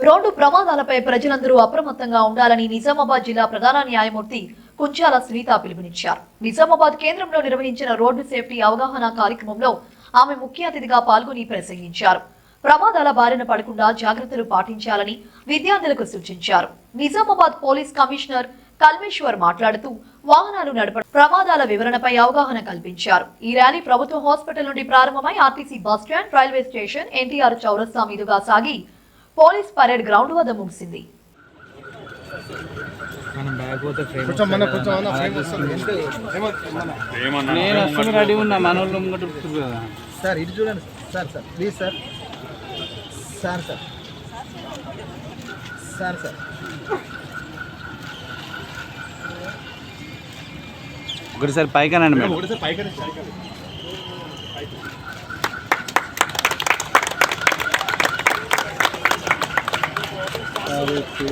Road ప్రమాదాలపై ప్రజలందరూ అప్రమత్తంగా ఉండాలని నిజామాబాద్ జిల్లా ప్రధాన న్యాయమూర్తి కుంచాల సునీత పిలుపునిచ్చారు. నిజామాబాద్ కేంద్రంలో నిర్వహించిన రోడ్డు సేఫ్టీ అవగాహన కార్యక్రమంలో ఆమె ముఖ్య అతిథిగా పాల్గొని ప్రసంగించారు. ప్రమాదాల బారిన పడకుండా జాగ్రత్తలు పాటించాలని విద్యార్థులకు సూచించారు. నిజామాబాద్ పోలీస్ కమిషనర్ కల్మేశ్వర్ మాట్లాడుతూ వాహనాలు నడపడం ప్రమాదాల వివరణపై అవగాహన కల్పించారు. ఈ ర్యాలీ ప్రభుత్వ హాస్పిటల్ నుండి ప్రారంభమై RTC bus stand, railway station, NTR చౌరస్తా మీదుగా సాగి పోలీస్ పరేడ్ గ్రౌండ్ వద్ద ముగిసింది. ఒకటిసారి పైకనండి మేడం.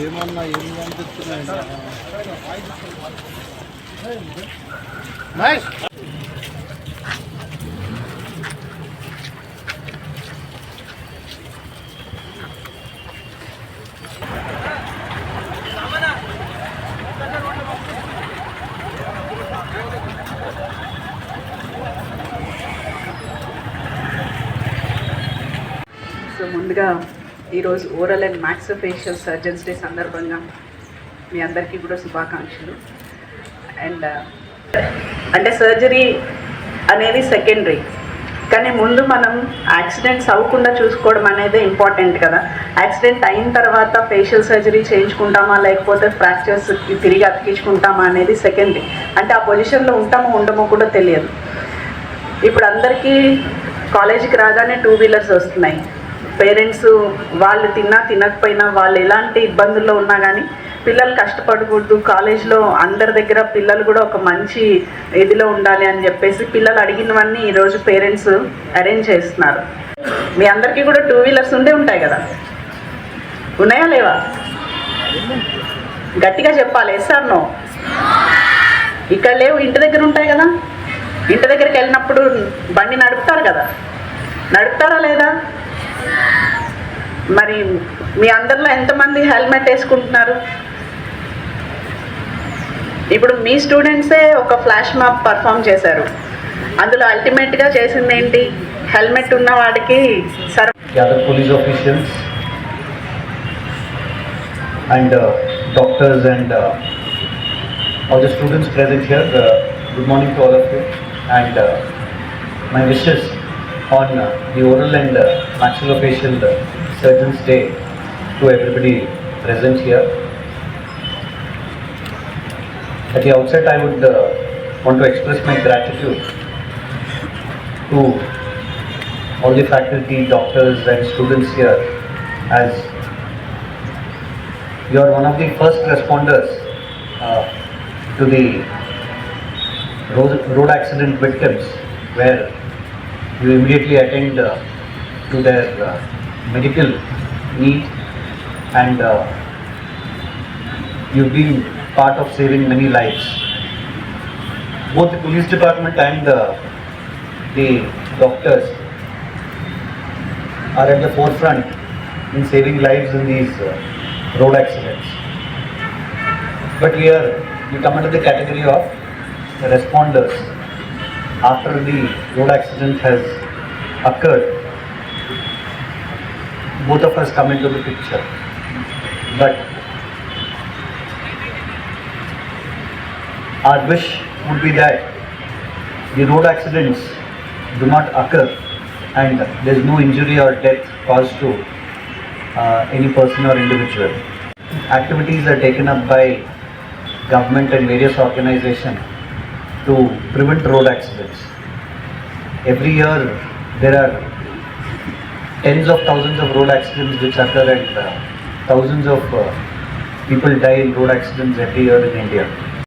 ఏమన్నా ఏం కనిపిస్తున్నాయి? సో ముందుగా ఈరోజు oral and maxillofacial surgeons day సందర్భంగా మీ అందరికీ కూడా శుభాకాంక్షలు. అండ్ అంటే సర్జరీ అనేది సెకండరీ, కానీ ముందు మనం యాక్సిడెంట్స్ అవ్వకుండా చూసుకోవడం అనేది ఇంపార్టెంట్ కదా. యాక్సిడెంట్ అయిన తర్వాత ఫేషియల్ సర్జరీ చేయించుకుంటామా లేకపోతే ఫ్రాక్చర్స్ తిరిగి అతికించుకుంటామా అనేది సెకండరీ. అంటే ఆ పొజిషన్లో ఉంటామో ఉండమో కూడా తెలియదు. ఇప్పుడు అందరికీ కాలేజీకి రాగానే 2 వీలర్స్ వస్తున్నాయి. పేరెంట్స్ వాళ్ళు తినకపోయినా వాళ్ళు ఎలాంటి ఇబ్బందుల్లో ఉన్నా కానీ పిల్లలు కష్టపడకూడదు, కాలేజ్లో అందరి దగ్గర పిల్లలు కూడా ఒక మంచి ఇదిలో ఉండాలి అని చెప్పేసి పిల్లలు అడిగినవన్నీ ఈరోజు పేరెంట్స్ అరేంజ్ చేస్తున్నారు. మీ అందరికీ కూడా 2 వీలర్స్ ఉండే ఉంటాయి కదా, ఉన్నాయా లేవా? గట్టిగా చెప్పాలి. Yes or no? ఇక్కడ లేవు, ఇంటి దగ్గర ఉంటాయి కదా. ఇంటి దగ్గరికి వెళ్ళినప్పుడు బండి నడుపుతారు కదా, నడుపుతారా లేదా? మరి మీ అందరిలో ఎంతమంది హెల్మెట్ వేసుకుంటున్నారు? ఇప్పుడు మీ స్టూడెంట్సే ఒక ఫ్లాష్ మాప్ పర్ఫామ్ చేశారు. అందులో అల్టిమేట్గా చేసింది ఏంటి? హెల్మెట్ ఉన్న వాడికి police officials and doctors and all the students present here, good morning to all of you, and my wishes on the oral and maxillofacial surgeons day to everybody present here. At the outset, I would want to express my gratitude to all the faculty, doctors and students here, as you are one of the first responders to the road accident victims, where you immediately attend to their medical need, and you've been part of saving many lives. Both the police department and the doctors are at the forefront in saving lives in these road accidents. But here we come under the category of the responders. After the road accident has occurred, both of us come into the picture. But our wish would be that the road accidents do not occur and there is no injury or death caused to any person or individual. Activities are taken up by government and various organizations to prevent road accidents. Every year there are tens of thousands of road accidents which occur, and thousands of people die in road accidents every year in India.